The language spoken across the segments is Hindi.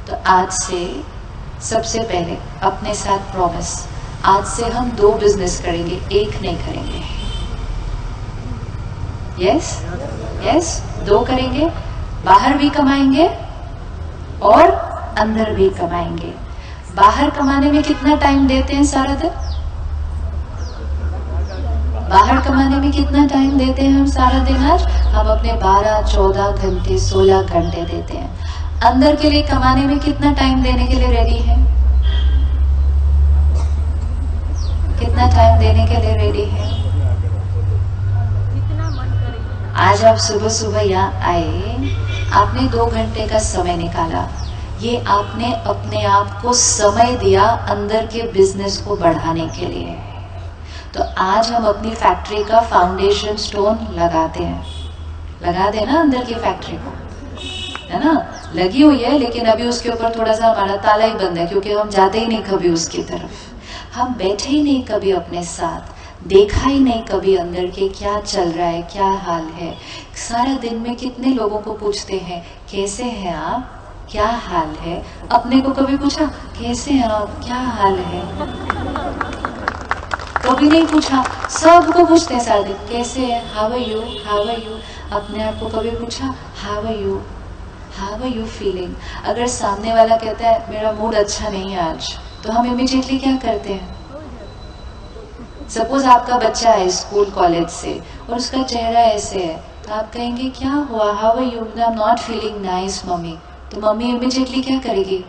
तो आज से सबसे पहले अपने साथ प्रॉमिस, आज से हम 2 बिजनेस करेंगे, 1 नहीं करेंगे। यस यस, 2 करेंगे, बाहर भी कमाएंगे और अंदर भी कमाएंगे। बाहर कमाने में कितना टाइम देते हैं सारा दिन? बाहर कमाने में कितना टाइम देते हैं हम सारा दिन? आज हम अपने 12, 14 घंटे, 16 घंटे देते हैं। अंदर के लिए कमाने में कितना टाइम देने के लिए रेडी है? कितना टाइम देने के लिए रेडी है? आज आप सुबह सुबह यहाँ आए, आपने 2 घंटे का समय निकाला, ये आपने अपने आप को समय दिया अंदर के बिजनेस को बढ़ाने के लिए। तो आज हम अपनी फैक्ट्री का फाउंडेशन स्टोन लगाते हैं, लगा देना अंदर की फैक्ट्री को, है ना? लगी हुई है, लेकिन अभी उसके ऊपर थोड़ा सा हमारा ताला ही बंद है, क्योंकि हम जाते ही नहीं कभी उसकी तरफ। हम बैठे ही नहीं कभी अपने साथ, देखा ही नहीं कभी अंदर के क्या चल रहा है, क्या हाल है। सारा दिन में कितने लोगों को पूछते हैं कैसे हैं आप, क्या हाल है? अपने को कभी पूछा कैसे हैं आप, क्या हाल है? कभी नहीं पूछा। सबको पूछते हैं सारा दिन कैसे है, how are you, how are you. अपने आप को कभी पूछा how are you, how are you feeling? अगर सामने वाला कहता है मेरा मूड अच्छा नहीं है आज, तो हम इमीडिएटली क्या करते हैं? सपोज आपका बच्चा है स्कूल कॉलेज से और उसका चेहरा ऐसे है, तो आप कहेंगे क्या हुआ, how are you? I am not feeling nice mummy. तो मम्मी इमीडिएटली क्या करेगी?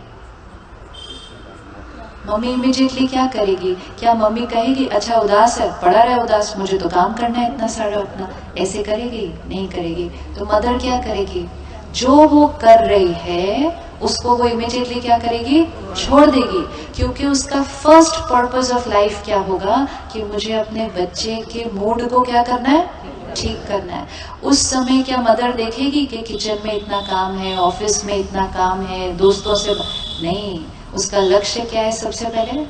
मम्मी इमीडिएटली क्या करेगी? क्या मम्मी कहेगी अच्छा उदास है, पड़ा रहे उदास, मुझे तो काम करना है इतना सारा अपना, ऐसे करेगी? नहीं करेगी। तो मदर क्या करेगी? जो वो कर रही है उसको वो इमीडिएटली क्या करेगी? छोड़ देगी, क्योंकि उसका फर्स्ट पर्पस ऑफ लाइफ क्या होगा कि मुझे अपने बच्चे के मूड को क्या करना है? ठीक करना है। उस समय क्या मदर देखेगी कि किचन में इतना काम है, ऑफिस में इतना काम है, दोस्तों से नहीं, उसका लक्ष्य क्या है सबसे पहले?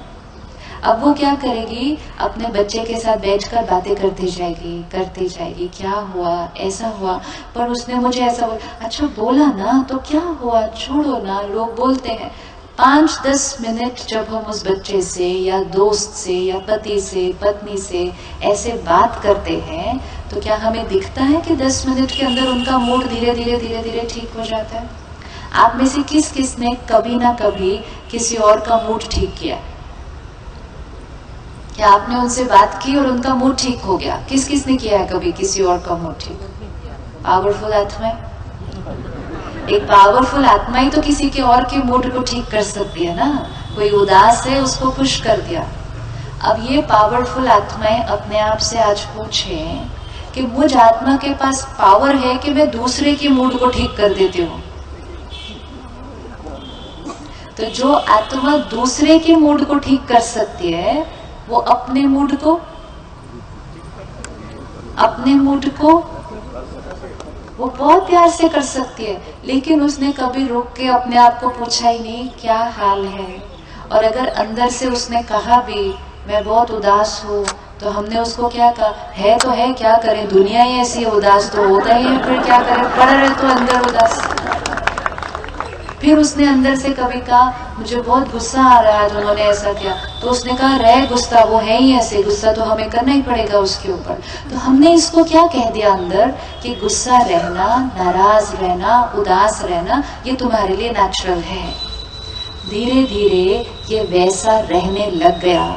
अब वो क्या करेगी? अपने बच्चे के साथ बैठकर बातें करती जाएगी, क्या हुआ, ऐसा हुआ, पर उसने मुझे ऐसा बोला, अच्छा बोला ना तो क्या हुआ, छोड़ो ना। लोग बोलते हैं 5-10 मिनट जब हम उस बच्चे से या दोस्त से या पति से, पत्नी से ऐसे बात करते हैं, तो क्या हमें दिखता है कि 10 मिनट के अंदर उनका मूड धीरे धीरे ठीक हो जाता है? आप में से किस किस ने कभी ना कभी किसी और का मूड ठीक किया? क्या आपने उनसे बात की और उनका मूड ठीक हो गया? किस किस ने किया है कभी किसी और का मूड ठीक? पावरफुल आत्मा, एक पावरफुल आत्मा ही तो किसी के और के मूड को ठीक कर सकती है ना। कोई उदास है, उसको खुश कर दिया। अब ये पावरफुल आत्माएं अपने आप से आज पूछें कि मुझ आत्मा के पास पावर है कि मैं दूसरे के मूड को ठीक कर देती हूँ। तो जो आत्मा दूसरे के मूड को ठीक कर सकती है, वो अपने मूड को वो बहुत प्यार से कर सकती है, लेकिन उसने कभी रुक के अपने आप को पूछा ही नहीं क्या हाल है। और अगर अंदर से उसने कहा भी मैं बहुत उदास हूँ, तो हमने उसको क्या कहा? है तो है, क्या करें, दुनिया ही ऐसी है, उदास तो होता ही है, फिर क्या करें, पड़ा रहे तो अंदर उदास। फिर उसने अंदर से कभी कहा मुझे बहुत गुस्सा आ रहा है, उन्होंने ऐसा किया, तो उसने कहा रहे गुस्सा, वो है ही ऐसे, गुस्सा तो हमें करना ही पड़ेगा उसके ऊपर। तो हमने इसको क्या कह दिया अंदर कि गुस्सा रहना, नाराज रहना, उदास रहना, ये तुम्हारे लिए नेचुरल है। धीरे धीरे ये वैसा रहने लग गया।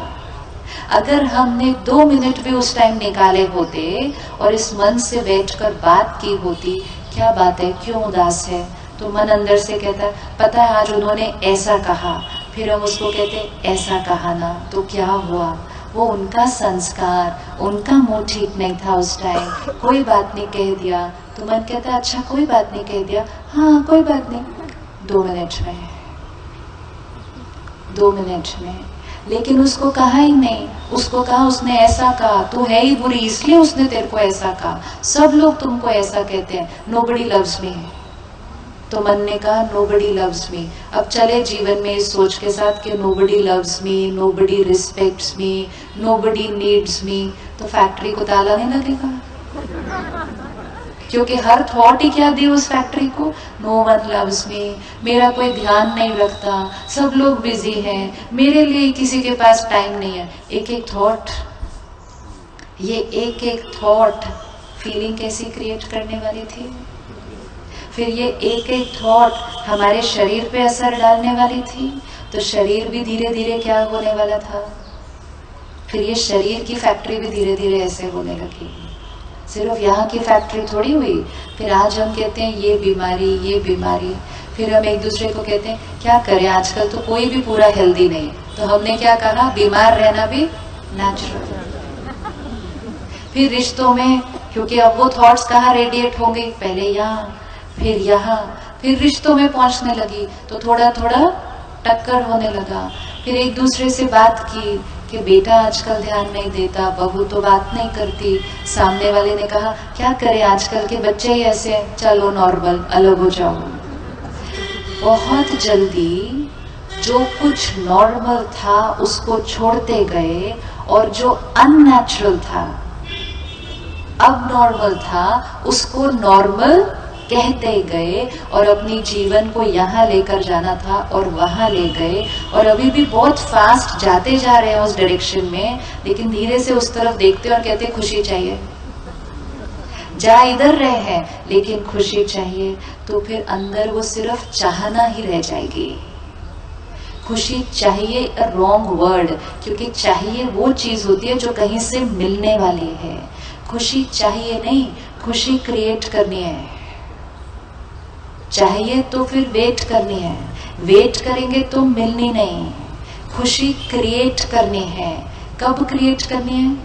अगर हमने 2 मिनट भी उस टाइम निकाले होते और इस मन से बैठकर बात की होती, क्या बात है, क्यों उदास है, तो मन अंदर से कहता है पता है आज उन्होंने ऐसा कहा, फिर हम उसको कहते ऐसा कहा ना, तो क्या हुआ, वो उनका संस्कार, उनका मूड ठीक नहीं था उस टाइम, कोई बात नहीं कह दिया। तो मन कहता अच्छा कोई बात नहीं कह दिया, हाँ कोई बात नहीं, 2 मिनट में, लेकिन उसको कहा ही नहीं। उसको कहा, उसने ऐसा कहा, तू है ही बुरी इसलिए उसने तेरे को ऐसा कहा, सब लोग तुमको ऐसा कहते हैं, नोबडी लव्स मी। तो मन ने कहा नोबडी लव्स मी। अब चले जीवन में इस सोच के साथ कि nobody loves me, nobody respects me, nobody needs me, तो फैक्ट्री को ताला नहीं लगेगा। क्योंकि हर थॉट ही क्या दी उस फैक्ट्री को, नो वन लव्स मी, मेरा कोई ध्यान नहीं रखता, सब लोग बिजी हैं, मेरे लिए किसी के पास टाइम नहीं है। एक एक थॉट, ये एक एक थॉट फीलिंग कैसी क्रिएट करने वाली थी। फिर ये एक एक थॉट हमारे शरीर पे असर डालने वाली थी, तो शरीर भी धीरे धीरे क्या होने वाला था, फिर ये शरीर की फैक्ट्री भी धीरे धीरे ऐसे होने लगी। सिर्फ यहाँ की फैक्ट्री थोड़ी हुई। फिर आज हम कहते हैं ये बीमारी, ये बीमारी, फिर हम एक दूसरे को कहते हैं क्या करें, आजकल तो कोई भी पूरा हेल्दी नहीं, तो हमने क्या कहा, बीमार रहना भी नेचुरल। फिर रिश्तों में, क्योंकि अब वो थॉट्स कहाँ रेडिएट होंगे, पहले यहाँ, फिर रिश्तों में पहुंचने लगी, तो थोड़ा थोड़ा टक्कर होने लगा। फिर एक दूसरे से बात की कि बेटा आजकल ध्यान नहीं देता, बहू तो बात नहीं करती, सामने वाले ने कहा क्या करें, आजकल के बच्चे ही ऐसे हैं, चलो नॉर्मल, अलग हो जाओ। बहुत जल्दी जो कुछ नॉर्मल था उसको छोड़ते गए, और जो अननेचुरल था, अब नॉर्मल था, उसको नॉर्मल कहते गए, और अपनी जीवन को यहाँ लेकर जाना था और वहाँ ले गए, और अभी भी बहुत फास्ट जाते जा रहे हैं उस डायरेक्शन में, लेकिन धीरे से उस तरफ देखते और कहते खुशी चाहिए, जा इधर रहे हैं लेकिन खुशी चाहिए, तो फिर अंदर वो सिर्फ चाहना ही रह जाएगी। खुशी चाहिए रॉन्ग वर्ड, क्योंकि चाहिए वो चीज होती है जो कहीं से मिलने वाली है। खुशी चाहिए नहीं, खुशी क्रिएट करनी है। चाहिए तो फिर वेट करनी है, वेट करेंगे तो मिलनी नहीं। खुशी क्रिएट करनी है। कब क्रिएट करनी है,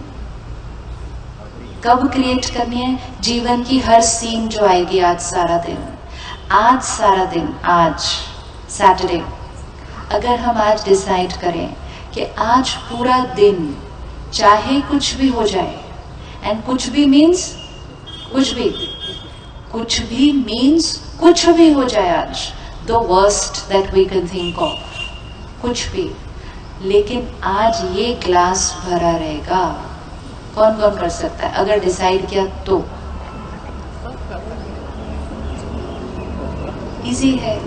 कब क्रिएट करनी है, जीवन की हर सीन जो आएगी, आज सारा दिन, आज सारा दिन, आज सैटरडे, अगर हम आज डिसाइड करें कि आज पूरा दिन चाहे कुछ भी हो जाए, एंड कुछ भी मीन्स कुछ भी, कुछ भी मीन्स कुछ भी हो जाए, आज the worst that we can think of, कुछ भी, लेकिन आज ये ग्लास भरा रहेगा। कौन कौन कर सकता है अगर डिसाइड किया तो? इजी है,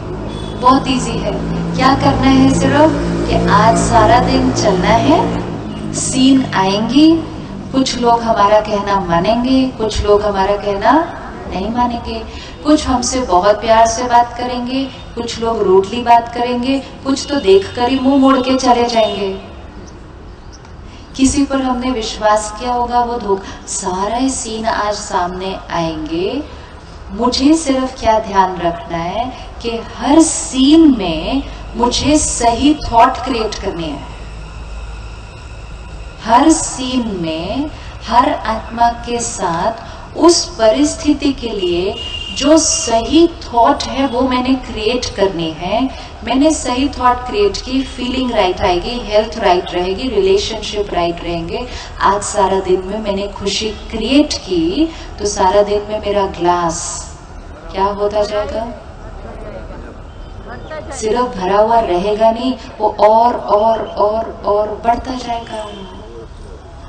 बहुत इजी है। क्या करना है, सिर्फ कि आज सारा दिन चलना है, सीन आएंगी, कुछ लोग हमारा कहना मानेंगे, कुछ लोग हमारा कहना नहीं मानेंगे, कुछ हमसे बहुत प्यार से बात करेंगे, कुछ लोग रूडली बात करेंगे, कुछ तो देखकर ही मुंह मोड़ के चले जाएंगे। किसी पर हमने विश्वास किया होगा, वो धोखा, सारा सीन आज सामने आएंगे। मुझे सिर्फ क्या ध्यान रखना है कि हर सीन में मुझे सही थॉट क्रिएट करनी है। हर सीन में, हर आत्मा के साथ उस परिस्थिति के लिए जो सही थॉट है वो मैंने क्रिएट करनी है। मैंने सही थॉट क्रिएट की, फीलिंग राइट आएगी, हेल्थ राइट रहेगी, रिलेशनशिप राइट रहेंगे। आज सारा दिन में मैंने खुशी क्रिएट की, तो सारा दिन में मेरा ग्लास क्या होता जाएगा, सिर्फ भरा हुआ रहेगा नहीं, वो और बढ़ता जाएगा।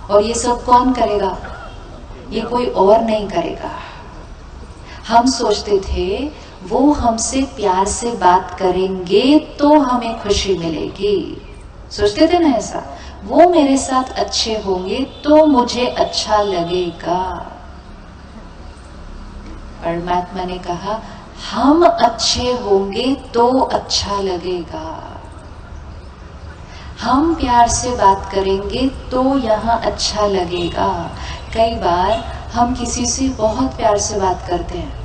और ये सब कौन करेगा, ये कोई और नहीं करेगा। हम सोचते थे वो हमसे प्यार से बात करेंगे तो हमें खुशी मिलेगी, सोचते थे ना ऐसा, वो मेरे साथ अच्छे होंगे तो मुझे अच्छा लगेगा। परमात्मा ने कहा हम अच्छे होंगे तो अच्छा लगेगा, हम प्यार से बात करेंगे तो यहाँ अच्छा लगेगा। कई बार हम किसी से बहुत प्यार से बात करते हैं,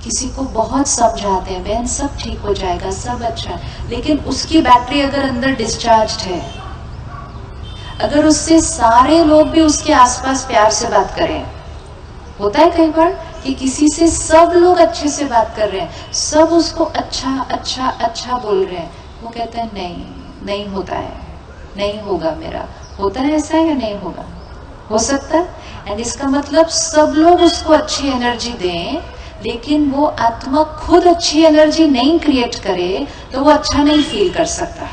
किसी को बहुत समझाते हैं, बहन सब ठीक हो जाएगा, सब अच्छा है, लेकिन उसकी बैटरी अगर अंदर डिस्चार्ज है, अगर उससे सारे लोग भी उसके आसपास प्यार से बात करें, होता है कई बार कि किसी से सब लोग अच्छे से बात कर रहे हैं, सब उसको अच्छा अच्छा अच्छा बोल रहे हैं, वो कहता है नहीं नहीं होता है, नहीं होगा मेरा, होता है ऐसा या नहीं होगा, हो सकता है। एंड इसका मतलब सब लोग उसको अच्छी एनर्जी दें, लेकिन वो आत्मा खुद अच्छी एनर्जी नहीं क्रिएट करे तो वो अच्छा नहीं फील कर सकता।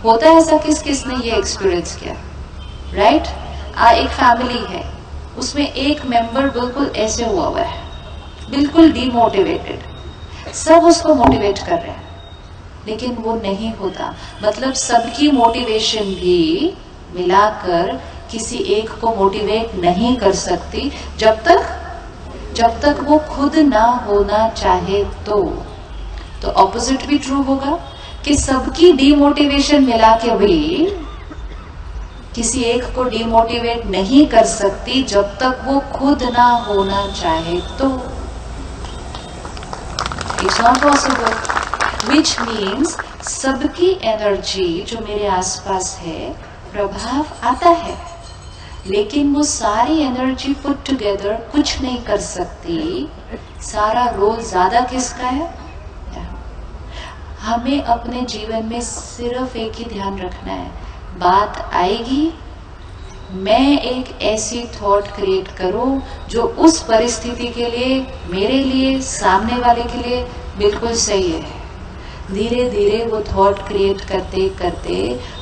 होता है ऐसा, किस किस ने ये एक्सपीरियंस किया, राइट? एक फैमिली है, उसमें एक मेंबर बिल्कुल ऐसे हुआ है, बिल्कुल डिमोटिवेटेड, सब उसको मोटिवेट कर रहे हैं, लेकिन वो नहीं होता। मतलब सबकी मोटिवेशन भी मिलाकर किसी एक को मोटिवेट नहीं कर सकती जब तक वो खुद ना होना चाहे। तो ऑपोजिट भी ट्रू होगा कि सबकी डिमोटिवेशन मिला के भी किसी एक को डिमोटिवेट नहीं कर सकती जब तक वो खुद ना होना चाहे। तो it's not possible, which means सबकी एनर्जी जो मेरे आसपास है प्रभाव आता है, लेकिन वो सारी एनर्जी पुट टुगेदर कुछ नहीं कर सकती। सारा रोल ज्यादा किसका है? हमें अपने जीवन में सिर्फ एक ही ध्यान रखना है, बात आएगी मैं एक ऐसी थॉट क्रिएट करूं जो उस परिस्थिति के लिए, मेरे लिए, सामने वाले के लिए बिल्कुल सही है। धीरे धीरे वो थॉट क्रिएट करते करते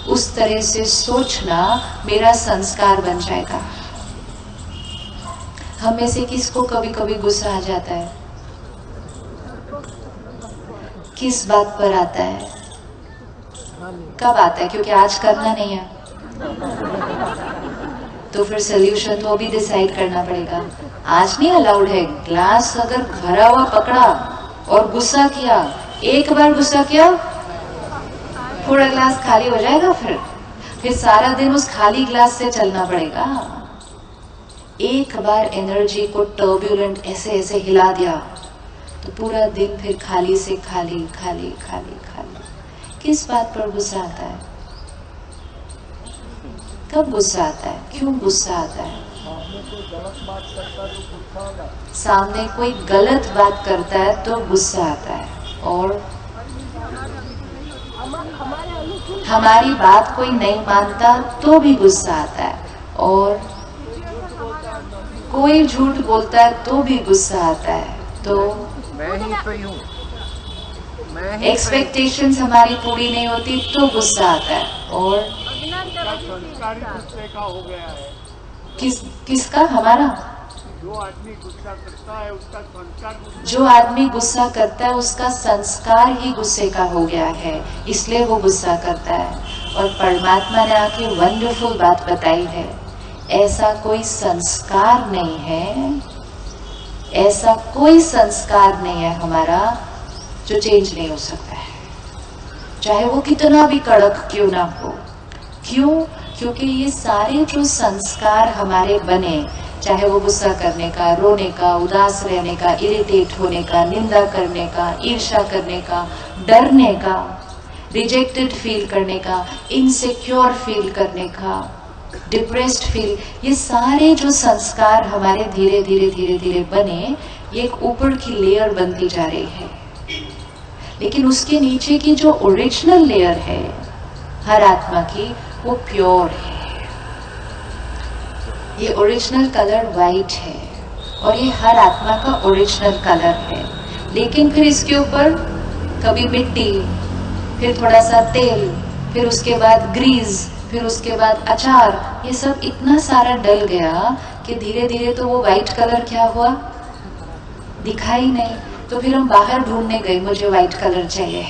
उस तरह से सोचना मेरा संस्कार बन जाएगा। हम में से किसको कभी कभी गुस्सा आ जाता है? किस बात पर आता है? कब आता है? क्योंकि आज करना नहीं है, तो फिर सोल्यूशन तो अभी डिसाइड करना पड़ेगा। आज नहीं अलाउड है। ग्लास अगर भरा हुआ पकड़ा और गुस्सा किया, एक बार गुस्सा किया, थोड़ा ग्लास खाली हो जाएगा, फिर सारा दिन उस खाली ग्लास से चलना पड़ेगा। एक बार एनर्जी को टर्ब्यूलेंट ऐसे ऐसे हिला दिया तो पूरा दिन फिर खाली से खाली खाली खाली खाली। किस बात पर गुस्सा आता है? कब गुस्सा आता है? क्यों गुस्सा आता है? सामने कोई गलत बात करता है तो गुस्सा आता है, और हमारी बात कोई नहीं मानता तो भी गुस्सा आता है, और कोई झूठ बोलता है तो भी गुस्सा आता है। तो मैं ही सही हूँ, एक्सपेक्टेशंस हमारी पूरी नहीं होती तो गुस्सा आता है। और गुस्से का हो गया है। किसका? हमारा। जो आदमी गुस्सा करता है उसका संस्कार, जो आदमी गुस्सा करता है उसका संस्कार ही गुस्से का हो गया है, इसलिए वो गुस्सा करता है। और परमात्मा ने आके वंडरफुल बात बताई है, ऐसा कोई संस्कार नहीं है, ऐसा कोई संस्कार नहीं है हमारा जो चेंज नहीं हो सकता है, चाहे वो कितना भी कड़क क्यों ना हो। क्यों? क्योंकि ये सारे जो संस्कार हमारे बने, चाहे वो गुस्सा करने का, रोने का, उदास रहने का, इरिटेट होने का, निंदा करने का, ईर्ष्या करने का, डरने का, रिजेक्टेड फील करने का, इनसिक्योर फील करने का, डिप्रेस्ड फील, ये सारे जो संस्कार हमारे धीरे धीरे धीरे धीरे बने, ये एक ऊपर की लेयर बनती जा रही है। लेकिन उसके नीचे की जो ओरिजिनल लेयर है हर आत्मा की, वो प्योर है। ये ओरिजिनल कलर वाइट है और ये हर आत्मा का ओरिजिनल कलर है। लेकिन फिर इसके ऊपर कभी मिट्टी, फिर थोड़ा सा तेल, फिर उसके बाद ग्रीस, फिर उसके बाद अचार, ये सब इतना सारा डल गया कि धीरे धीरे तो वो वाइट कलर क्या हुआ, दिखाई नहीं। तो फिर हम बाहर ढूंढने गए, मुझे वाइट कलर चाहिए।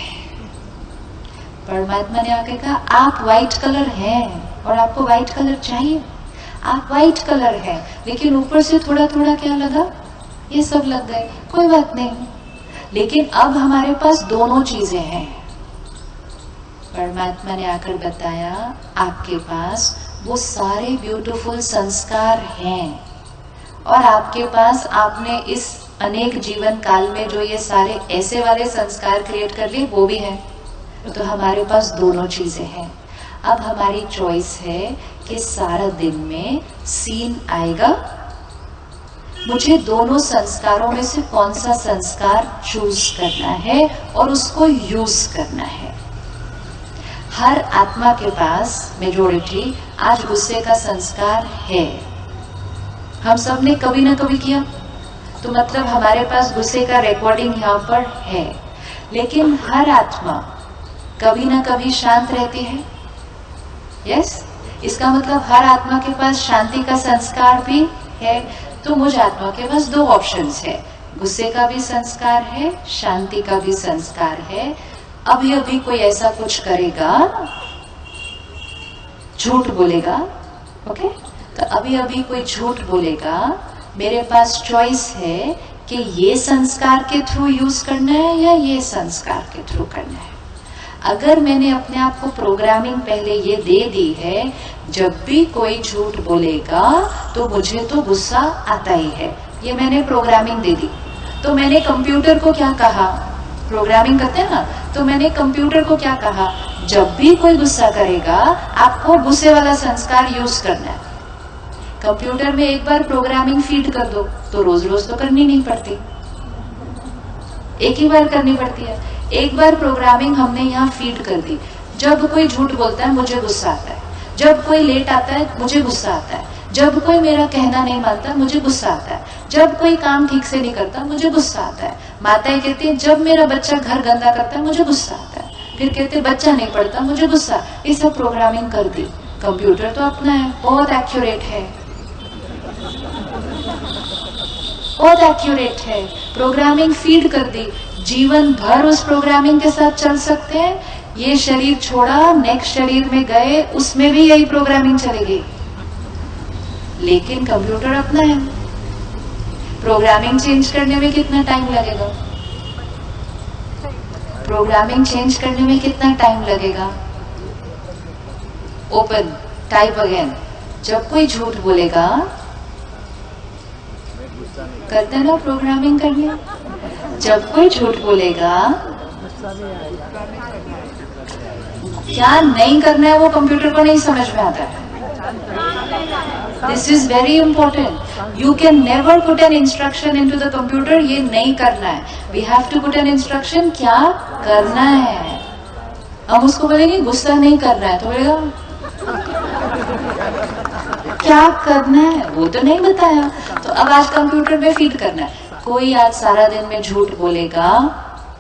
परमात्मा ने आके कहा आप वाइट कलर हैं और आपको वाइट कलर चाहिए, आप वाइट कलर हैं, लेकिन ऊपर से थोड़ा थोड़ा क्या लगा, ये सब लग गए, कोई बात नहीं। लेकिन अब हमारे पास दोनों चीजें हैं। परमात्मा ने आकर बताया आपके पास वो सारे ब्यूटीफुल संस्कार हैं, और आपके पास आपने इस अनेक जीवन काल में जो ये सारे ऐसे वाले संस्कार क्रिएट कर लिए वो भी है। तो हमारे पास दोनों चीजें हैं। अब हमारी चॉइस है कि सारा दिन में सीन आएगा, मुझे दोनों संस्कारों में से कौन सा संस्कार चूज करना है और उसको यूज करना है। हर आत्मा के पास मेजॉरिटी आज गुस्से का संस्कार है, हम सब ने कभी ना कभी किया, तो मतलब हमारे पास गुस्से का रिकॉर्डिंग यहाँ पर है। लेकिन हर आत्मा कभी ना कभी शांत रहती है। यस, इसका मतलब हर आत्मा के पास शांति का संस्कार भी है। तो मुझ आत्मा के पास दो ऑप्शंस है, गुस्से का भी संस्कार है, शांति का भी संस्कार है। अभी अभी कोई ऐसा कुछ करेगा, झूठ बोलेगा, ओके, तो अभी अभी कोई झूठ बोलेगा, मेरे पास चॉइस है कि ये संस्कार के थ्रू यूज करना है या ये संस्कार के थ्रू करना है। अगर मैंने अपने आप को प्रोग्रामिंग पहले ये दे दी है, जब भी कोई झूठ बोलेगा तो मुझे तो गुस्सा आता ही है, ये मैंने प्रोग्रामिंग दे दी। तो मैंने कंप्यूटर को क्या कहा, प्रोग्रामिंग करते हैं ना, तो मैंने कंप्यूटर को क्या कहा, जब भी कोई गुस्सा करेगा आपको गुस्से वाला संस्कार यूज करना है। कंप्यूटर में एक बार प्रोग्रामिंग फीड कर दो तो रोज रोज तो करनी नहीं पड़ती, एक ही बार करनी पड़ती है। एक बार प्रोग्रामिंग हमने यहाँ फीड कर दी, जब कोई झूठ बोलता है मुझे गुस्सा आता है, जब कोई लेट आता है मुझे गुस्सा आता है, जब कोई मेरा कहना नहीं मानता मुझे गुस्सा आता है, जब कोई काम ठीक से नहीं करता मुझे गुस्सा आता है। माताएं कहती है जब मेरा बच्चा घर गंदा करता है मुझे गुस्सा आता है, फिर कहते बच्चा नहीं पढ़ता मुझे गुस्सा। ये सब प्रोग्रामिंग कर दी। कंप्यूटर तो अपना है, बहुत एक्यूरेट है, बहुत एक्यूरेट है। प्रोग्रामिंग फीड कर दी, जीवन भर उस प्रोग्रामिंग के साथ चल सकते हैं। ये शरीर छोड़ा, नेक्स्ट शरीर में गए, उसमें भी यही प्रोग्रामिंग चलेगी। लेकिन कंप्यूटर अपना है, प्रोग्रामिंग चेंज करने में कितना टाइम लगेगा, प्रोग्रामिंग चेंज करने में कितना टाइम लगेगा। Open, type again. जब कोई झूठ बोलेगा, करते ना प्रोग्रामिंग करने, जब कोई झूठ बोलेगा क्या नहीं करना है वो कंप्यूटर को नहीं समझ में आता है। This is very important. You can never put an instruction into the computer, ये नहीं करना है। We have to put an instruction, क्या करना है। हम उसको बोलेंगे गुस्सा नहीं करना है, तो बोलेगा क्या करना है वो तो नहीं बताया। तो अब आज कंप्यूटर में फीड करना है। कोई आज सारा दिन में झूठ बोलेगा,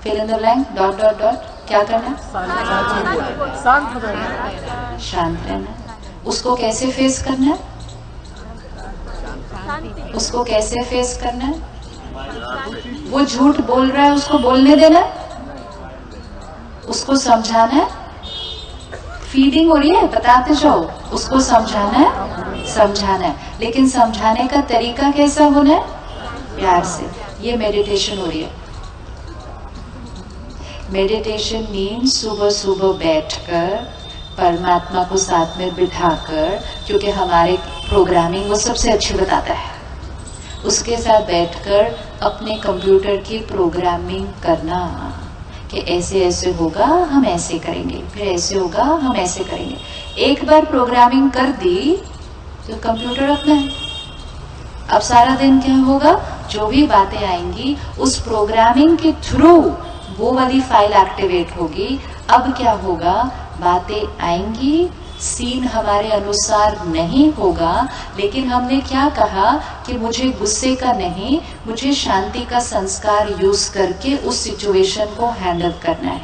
fill in the blank, dot dot dot, क्या करना है, शांत रहना। उसको कैसे फेस करना है, उसको कैसे फेस करना है। वो झूठ बोल रहा है, उसको बोलने देना है, उसको समझाना है। फीडिंग हो रही है, बताते जाओ, उसको समझाना है, समझाना है। लेकिन समझाने का तरीका कैसा होना है, प्यार से। ये मेडिटेशन हो रही है। मेडिटेशन मीन्स सुबह सुबह बैठकर परमात्मा को साथ में बिठाकर, क्योंकि हमारे प्रोग्रामिंग वो सबसे अच्छी बताता है, उसके साथ बैठकर अपने कंप्यूटर की प्रोग्रामिंग करना कि ऐसे ऐसे होगा हम ऐसे करेंगे, फिर ऐसे होगा हम ऐसे करेंगे। एक बार प्रोग्रामिंग कर दी तो कंप्यूटर अपना है। अब सारा दिन क्या होगा, जो भी बातें आएंगी उस प्रोग्रामिंग के थ्रू वो वाली फाइल एक्टिवेट होगी। अब क्या होगा, बातें आएंगी, सीन हमारे अनुसार नहीं होगा, लेकिन हमने क्या कहा कि मुझे गुस्से का नहीं, मुझे शांति का संस्कार यूज करके उस सिचुएशन को हैंडल करना है।